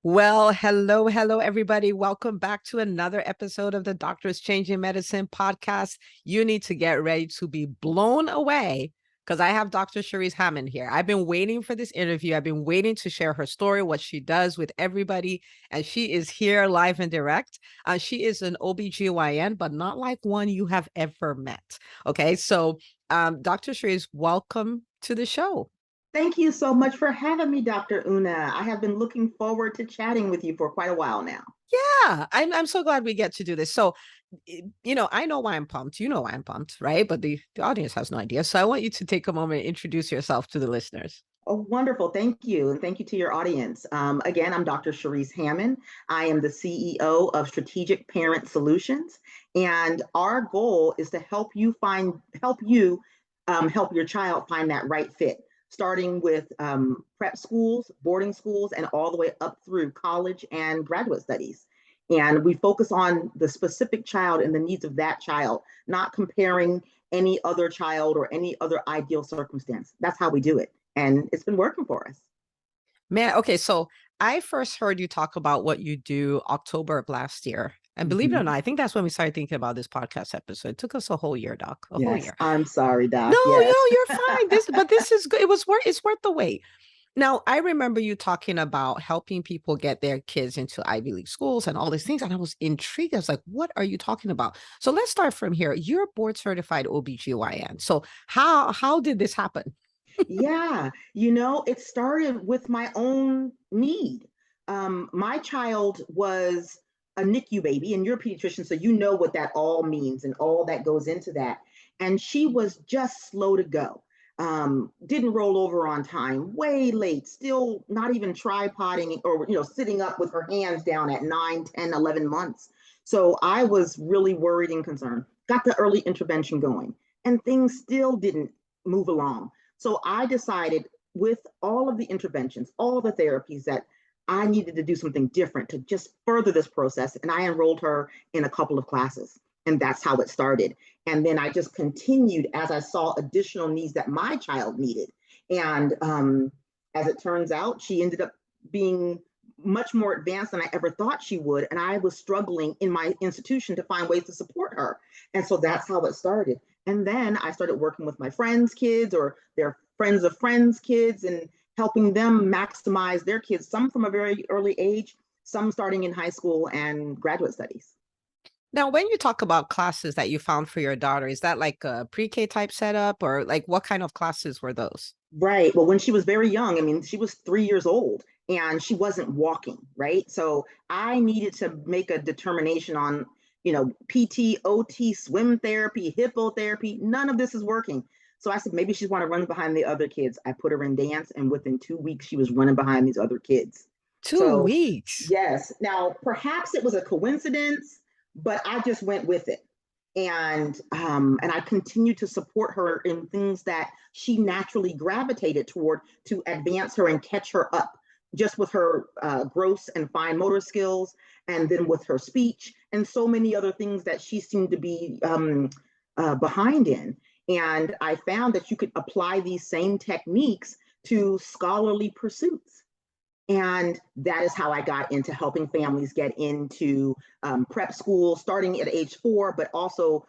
Well, hello, everybody. Welcome back to another episode of the Doctors Changing Medicine podcast. You need to get ready to be blown away because I have Dr. Sharice Hammond here. I've been waiting for this interview. I've been waiting to share her story, what she does with everybody. And she is here live and direct. She is an OBGYN, but not like one you have ever met. Okay. So, Dr. Sharice, welcome to the show. Thank you so much for having me, Dr. Una. I have been looking forward to chatting with you for quite a while now. Yeah, I'm so glad we get to do this. So, I know why I'm pumped. You know why I'm pumped, right? But the audience has no idea. So I want you to take a moment and introduce yourself to the listeners. Oh, wonderful. Thank you. And thank you to your audience. Again, I'm Dr. Sharice Hammond. I am the CEO of Strategic Parent Solutions. And our goal is to help your child find that right fit, starting with prep schools, boarding schools, and all the way up through college and graduate studies. And we focus on the specific child and the needs of that child, not comparing any other child or any other ideal circumstance. That's how we do it. And it's been working for us. Man, okay, so I first heard you talk about what you do October of last year. And believe it or Mhm. not, I think that's when we started thinking about this podcast episode. It took us a whole year, Doc, a whole Yes, year. I'm sorry, No, Doc. Yes. you're fine. This is good. It's worth the wait. Now, I remember you talking about helping people get their kids into Ivy League schools and all these things. And I was intrigued. I was like, what are you talking about? So let's start from here. You're board certified OBGYN. So how did this happen? Yeah, it started with my own need. My child was a NICU baby, and you're a pediatrician, so you know what that all means and all that goes into that. And she was just slow to go. Didn't roll over on time, way late, still not even tripoding or sitting up with her hands down at 9, 10, 11 months. So I was really worried and concerned. Got the early intervention going, and things still didn't move along. So I decided with all of the interventions, all the therapies, that I needed to do something different to just further this process. And I enrolled her in a couple of classes. And that's how it started. And then I just continued as I saw additional needs that my child needed. And as it turns out, she ended up being much more advanced than I ever thought she would. And I was struggling in my institution to find ways to support her. And so that's how it started. And then I started working with my friends' kids or their friends of friends' kids and helping them maximize their kids, some from a very early age, some starting in high school and graduate studies. Now, when you talk about classes that you found for your daughter, is that like a pre-K type setup or like what kind of classes were those? Right. Well, when she was very young, I mean, she was 3 years old and she wasn't walking, right? So I needed to make a determination on, PT, OT, swim therapy, hippotherapy. None of this is working. So I said, maybe she's want to run behind the other kids. I put her in dance, and within 2 weeks, she was running behind these other kids. Two So, weeks. yes. Now, perhaps it was a coincidence, but I just went with it. And I continued to support her in things that she naturally gravitated toward to advance her and catch her up, just with her gross and fine motor skills, and then with her speech and so many other things that she seemed to be behind in. And I found that you could apply these same techniques to scholarly pursuits. And that is how I got into helping families get into prep school, starting at age 4, but also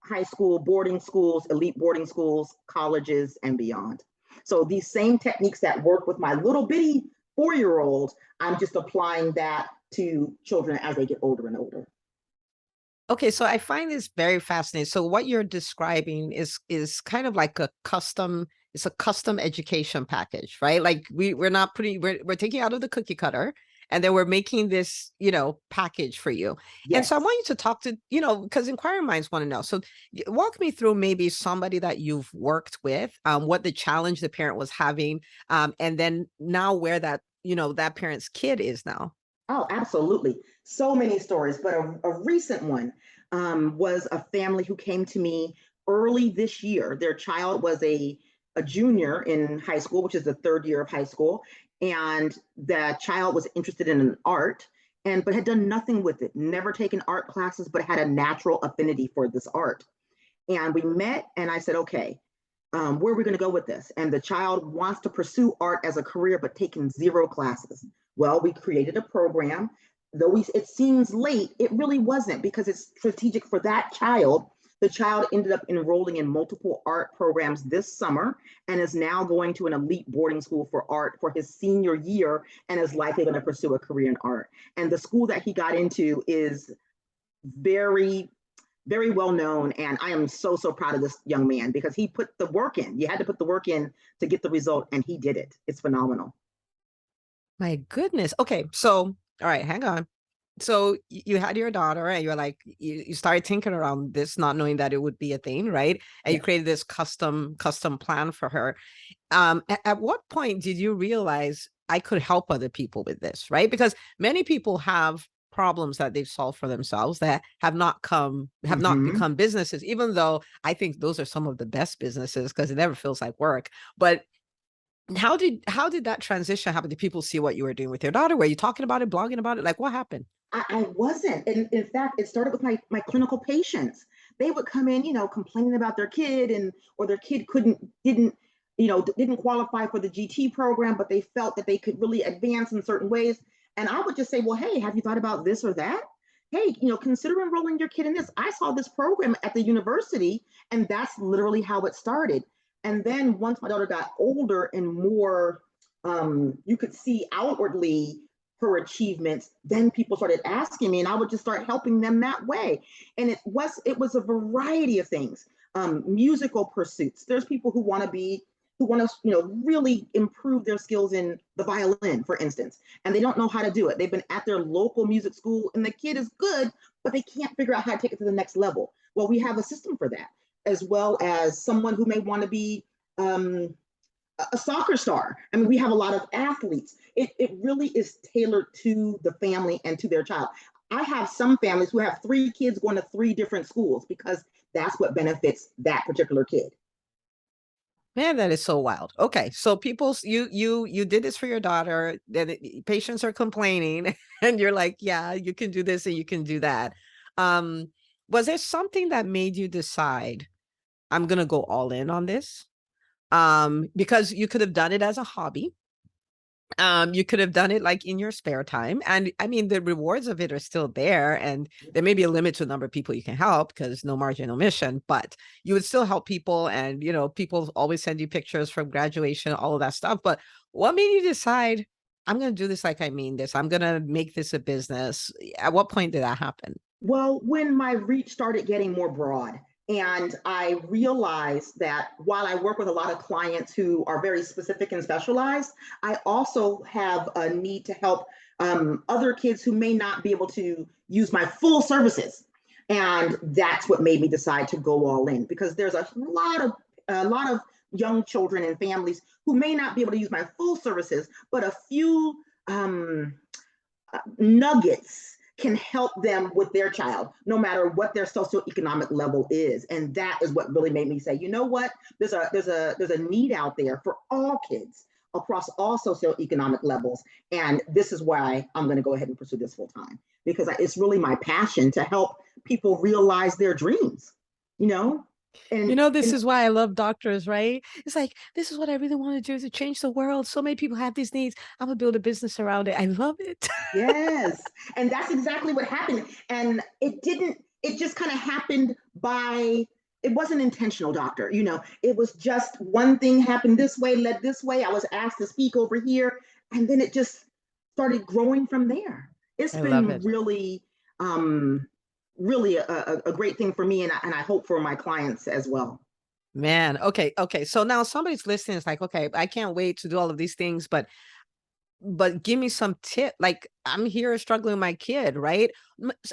high school, boarding schools, elite boarding schools, colleges, and beyond. So these same techniques that work with my little bitty 4-year-old, I'm just applying that to children as they get older and older. Okay, so I find this very fascinating. So what you're describing is kind of like it's a custom education package, right? Like we're not putting we're taking out of the cookie cutter and then we're making this, package for you. And so I Yes. want you to talk to, because inquiring minds want to know. So walk me through maybe somebody that you've worked with, what the challenge the parent was having, and then now where that, that parent's kid is now. Oh, absolutely. So many stories, but a recent one was a family who came to me early this year. Their child was a junior in high school, which is the third year of high school, and the child was interested in an art and but had done nothing with it, never taken art classes, but had a natural affinity for this art. And we met, and I said, okay, where are we going to go with this? And the child wants to pursue art as a career, but taking zero classes. Well, we created a program. Though it seems late, it really wasn't, because it's strategic for that child. The child ended up enrolling in multiple art programs this summer and is now going to an elite boarding school for art for his senior year, and is likely going to pursue a career in art. And the school that he got into is very, very well known. And I am so, so proud of this young man, because he put the work in. You had to put the work in to get the result, and he did it. It's phenomenal. My goodness. Okay, so all right, hang on. So you had your daughter and you're like, you started tinkering around this, not knowing that it would be a thing, right? And you Yeah. created this custom plan for her. At what point did you realize I could help other people with this, right? Because many people have problems that they've solved for themselves that have not Mm-hmm. become businesses, even though I think those are some of the best businesses because it never feels like work. But how did that transition happen? Did people see what you were doing with your daughter? Were you talking about it, blogging about it? Like what happened? I wasn't. And in fact, it started with my clinical patients. They would come in, complaining about their kid, and or their kid didn't qualify for the GT program, but they felt that they could really advance in certain ways. And I would just say, well, hey, have you thought about this or that? Hey, consider enrolling your kid in this. I saw this program at the university, and that's literally how it started. And then once my daughter got older and more, you could see outwardly her achievements, then people started asking me, and I would just start helping them that way. And it was a variety of things. Musical pursuits. There's people who want to really improve their skills in the violin, for instance, and they don't know how to do it. They've been at their local music school, and the kid is good, but they can't figure out how to take it to the next level. Well, we have a system for that, as well as someone who may want to be a soccer star. I mean, we have a lot of athletes. It really is tailored to the family and to their child. I have some families who have 3 kids going to 3 different schools, because that's what benefits that particular kid. Man, that is so wild. Okay, so you did this for your daughter. Then patients are complaining, and you're like, yeah, you can do this and you can do that. Um, was there something that made you decide I'm gonna go all in on this? Because you could have done it as a hobby. You could have done it like in your spare time. And I mean, the rewards of it are still there. And there may be a limit to the number of people you can help because no margin, no mission, but you would still help people. And, people always send you pictures from graduation, all of that stuff. But what made you decide, I'm going to do this like I mean this? I'm going to make this a business. At what point did that happen? Well, when my reach started getting more broad, and I realized that while I work with a lot of clients who are very specific and specialized, I also have a need to help other kids who may not be able to use my full services. And that's what made me decide to go all in, because there's a lot of young children and families who may not be able to use my full services, but a few nuggets can help them with their child, no matter what their socioeconomic level is. And that is what really made me say, you know what, there's a need out there for all kids across all socioeconomic levels. And this is why I'm going to go ahead and pursue this full time, because it's really my passion to help people realize their dreams, you know? This And is why I love doctors, right? It's like, this is what I really want to do to change the world. So many people have these needs. I'm going to build a business around it. I love it. yes, and that's exactly what happened. And it just kind of happened it wasn't intentional, doctor. It was just one thing happened this way, led this way. I was asked to speak over here, and then it just started growing from there. It's I love been it. really a great thing for me, and I hope for my clients as well. Man, okay, okay. So now somebody's listening. It's like, okay, I can't wait to do all of these things, but give me some tip. Like I'm here struggling with my kid, right?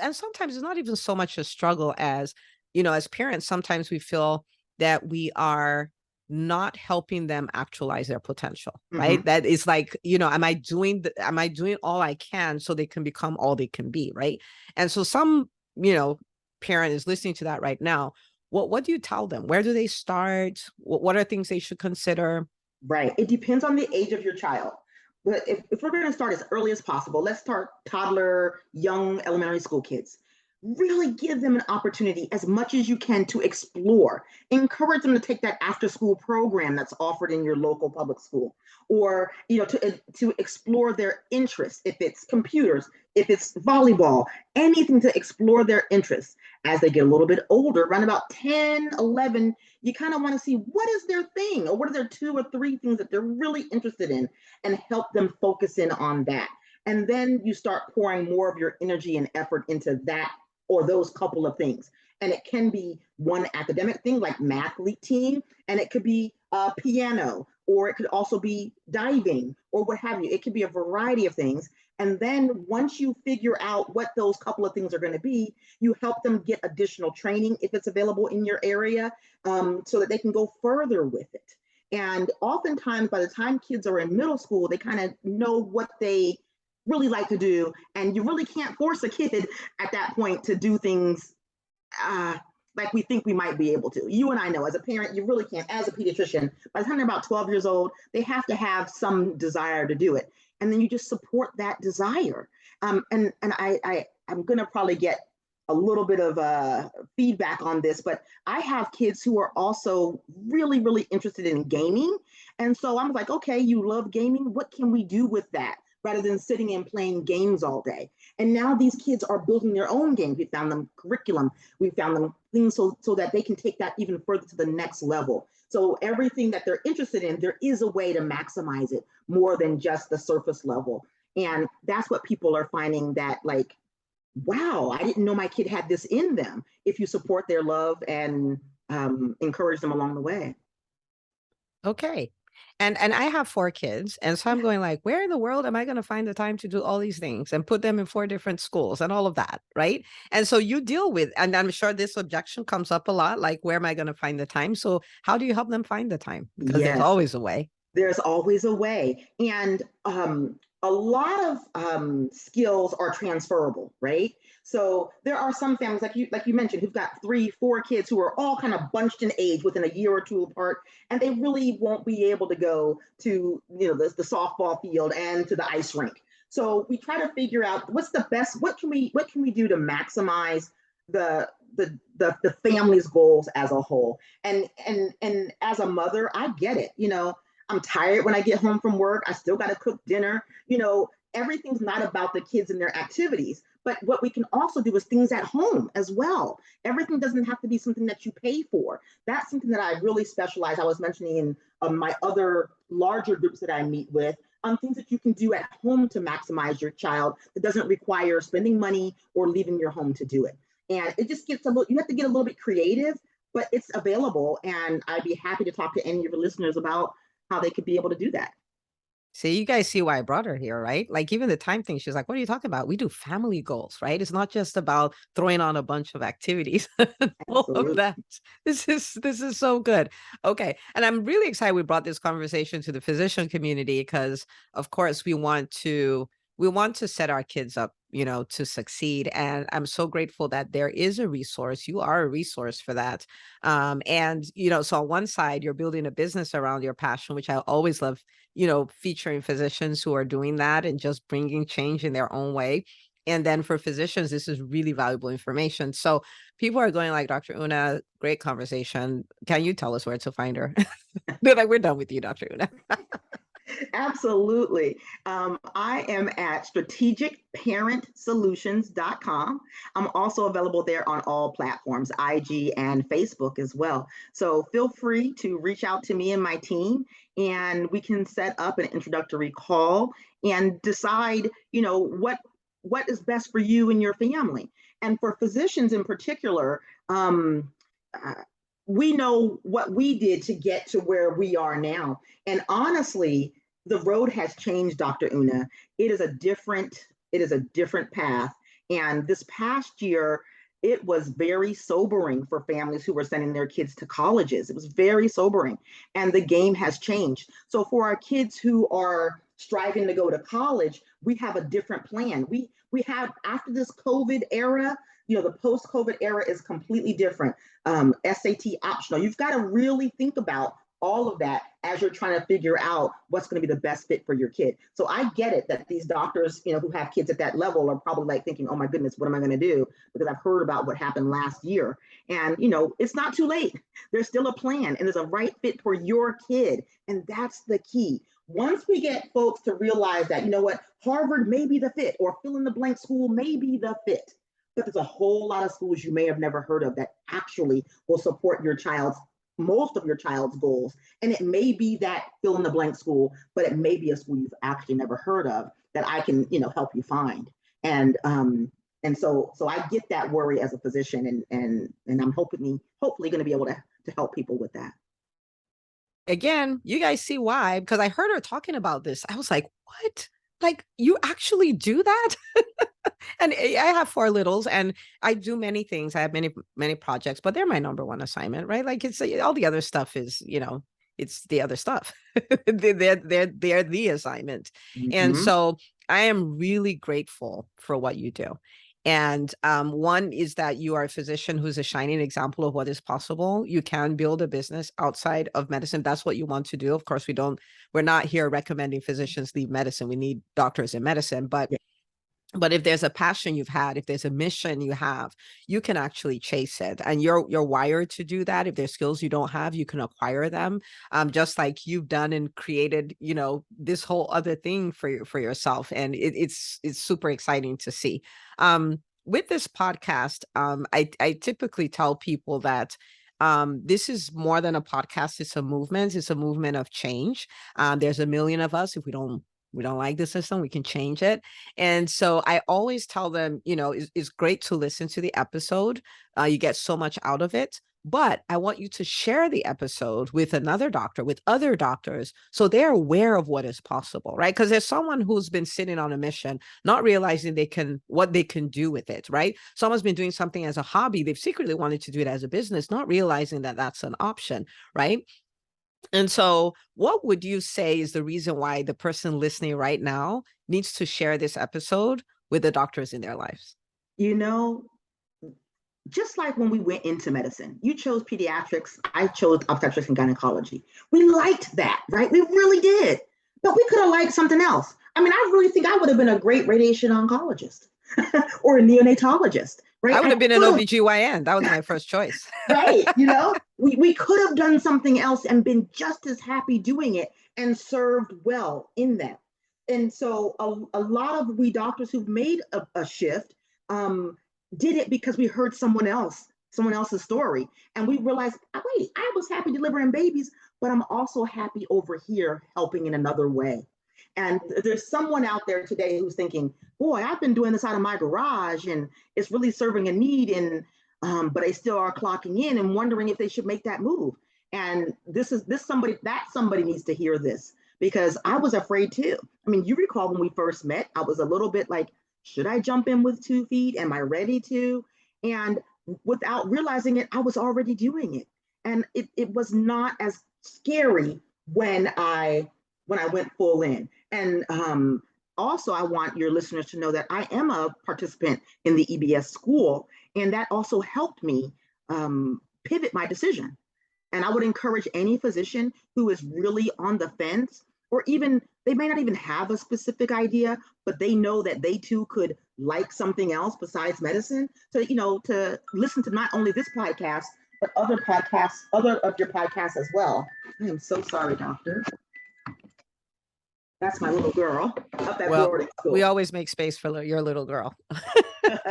And sometimes it's not even so much a struggle as, as parents, sometimes we feel that we are not helping them actualize their potential, Mm-hmm. right? That is like, am I doing all I can so they can become all they can be, right? And so some, you know, parent is listening to that right now. What do you tell them? Where do they start? What are things they should consider? Right. It depends on the age of your child. But if we're going to start as early as possible, let's start toddler, young elementary school kids. really give them an opportunity as much as you can to explore. Encourage them to take that after school program that's offered in your local public school, or to explore their interests. If it's computers, if it's volleyball, anything to explore their interests. As they get a little bit older, around about 10, 11, you kind of want to see what is their thing, or what are their 2 or 3 things that they're really interested in, and help them focus in on that. And then you start pouring more of your energy and effort into that or those couple of things. And it can be one academic thing like math league team, and it could be piano, or it could also be diving, or what have you. It could be a variety of things. And then once you figure out what those couple of things are going to be, you help them get additional training if it's available in your area, so that they can go further with it. And oftentimes, by the time kids are in middle school, they kind of know what they really like to do, and you really can't force a kid at that point to do things like we think we might be able to. You and I know, as a parent, you really can't. As a pediatrician, by the time they're about 12 years old, they have to have some desire to do it, and then you just support that desire. I'm going to probably get a little bit of feedback on this, but I have kids who are also really, really interested in gaming, and so I'm like, okay, you love gaming. What can we do with that, rather than sitting and playing games all day? And now these kids are building their own games. We found them curriculum. We found them things so that they can take that even further to the next level. So everything that they're interested in, there is a way to maximize it more than just the surface level. And that's what people are finding, that like, wow, I didn't know my kid had this in them, if you support their love and encourage them along the way. Okay. And I have 4 kids, and so I'm going like, "Where in the world am I gonna find the time to do all these things and put them in 4 different schools and all of that," right? And so you deal with, and I'm sure this objection comes up a lot, like, "Where am I gonna find the time?" So how do you help them find the time? Because there's Yes. always a way. There's always a way. And a lot of skills are transferable, right? So there are some families, like you mentioned, who've got 3, 4 kids who are all kind of bunched in age within a year or two apart, and they really won't be able to go to the softball field and to the ice rink. So we try to figure out what's the best. What can we do to maximize the the family's goals as a whole. And as a mother, I get it. I'm tired when I get home from work. I still got to cook dinner. Everything's not about the kids and their activities, but what we can also do is things at home as well. Everything doesn't have to be something that you pay for. That's something that I really specialize. I was mentioning in my other larger groups that I meet with, on things that you can do at home to maximize your child, that doesn't require spending money or leaving your home to do it. And it just gets you have to get a little bit creative, but it's available. And I'd be happy to talk to any of your listeners about how they could be able to do that. See, you guys see why I brought her here, right? Like even the time thing, she's like, "What are you talking about? We do family goals, right? It's not just about throwing on a bunch of activities, all of Absolutely. that." This is so good. Okay, and I'm really excited we brought this conversation to the physician community because, of course, we want to set our kids up, to succeed. And I'm so grateful that there is a resource. You are a resource for that. And so on one side, you're building a business around your passion, which I always love, featuring physicians who are doing that and just bringing change in their own way. And then for physicians, this is really valuable information. So people are going like, Dr. Una, great conversation. Can you tell us where to find her? They're like, we're done with you, Dr. Una. Absolutely. I am at strategicparentsolutions.com. I'm also available there on all platforms, IG and Facebook as well. So feel free to reach out to me and my team, and we can set up an introductory call and decide, what is best for you and your family. And for physicians in particular, uh, we know what we did to get to where we are now. And honestly, the road has changed, Dr. Una. It is a different path. And this past year, it was very sobering for families who were sending their kids to colleges. It was very sobering. And the game has changed. So for our kids who are striving to go to college, we have a different plan. We have, after this COVID era, the post-COVID era is completely different. SAT optional. You've got to really think about all of that as you're trying to figure out what's going to be the best fit for your kid. So I get it that these doctors, who have kids at that level are probably like thinking, oh my goodness, what am I going to do? Because I've heard about what happened last year. And, it's not too late. There's still a plan and there's a right fit for your kid. And that's the key. Once we get folks to realize that, Harvard may be the fit or fill in the blank school may be the fit, but there's a whole lot of schools you may have never heard of that actually will support most of your child's goals. And it may be that fill in the blank school, but it may be a school you've actually never heard of that I can, help you find. And so I get that worry as a physician, and I'm hopefully going to be able to help people with that. Again, you guys see why, because I heard her talking about this. I was like, what? Like, you actually do that? And I have 4 littles and I do many things. I have many projects, but they're my number one assignment, right? Like, it's all the other stuff is, it's the other stuff. they're the assignment. And so I am really grateful for what you do. And one is that you are a physician who's a shining example of what is possible. You can build a business outside of medicine. That's what you want to do. Of course, we're not here recommending physicians leave medicine. We need doctors in medicine, but if there's a passion you've had, if there's a mission you have, you can actually chase it. And you're wired to do that. If there's skills you don't have, you can acquire them. Just like you've done and created, this whole other thing for yourself. And it's super exciting to see. With this podcast, I typically tell people that this is more than a podcast. It's a movement. It's a movement of change. There's a million of us. If we don't like the system, we can change it. And so I always tell them, it's great to listen to the episode. You get so much out of it, but I want you to share the episode with another doctor, with other doctors, so they're aware of what is possible, right? Because there's someone who's been sitting on a mission, not realizing what they can do with it, right? Someone's been doing something as a hobby. They've secretly wanted to do it as a business, not realizing that that's an option, right? And so what would you say is the reason why the person listening right now needs to share this episode with the doctors in their lives? Just like when we went into medicine, you chose pediatrics, I chose obstetrics and gynecology. We liked that, right? We really did. But we could have liked something else. I mean, I really think I would have been a great radiation oncologist or a neonatologist, right? I would have been an OBGYN. That was my first choice. Right. We could have done something else and been just as happy doing it and served well in that. And so a lot of we doctors who've made a shift did it because we heard someone else's story. And we realized, wait, I was happy delivering babies, but I'm also happy over here helping in another way. And there's someone out there today who's thinking, boy, I've been doing this out of my garage and it's really serving a need, and but they still are clocking in and wondering if they should make that move. And somebody needs to hear this, because I was afraid too. I mean, you recall when we first met, I was a little bit like, should I jump in with 2 feet? Am I ready to? And without realizing it, I was already doing it. And it was not as scary when I went full in. And also, I want your listeners to know that I am a participant in the EBS school, and that also helped me pivot my decision. And I would encourage any physician who is really on the fence, or even they may not even have a specific idea, but they know that they too could like something else besides medicine, to listen to not only this podcast, but other of your podcasts as well. I am so sorry, doctor. That's my little girl up at boarding school. We always make space for your little girl.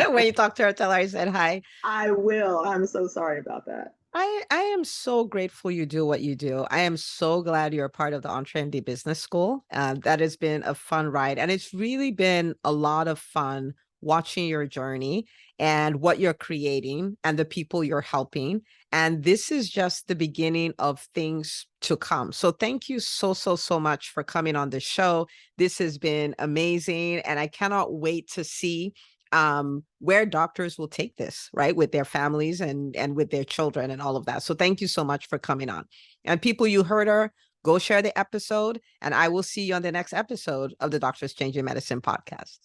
When you talk to her, tell her I said hi. I will. I'm so sorry about that. I am so grateful you do what you do. I am so glad you're a part of the EntreMD Business School. That has been a fun ride. And it's really been a lot of fun watching your journey and what you're creating and the people you're helping. And this is just the beginning of things to come. So thank you so much for coming on the show. This has been amazing. And I cannot wait to see where doctors will take this, right, with their families and with their children and all of that. So thank you so much for coming on. And people, you heard her, go share the episode, and I will see you on the next episode of the Doctors Changing Medicine podcast.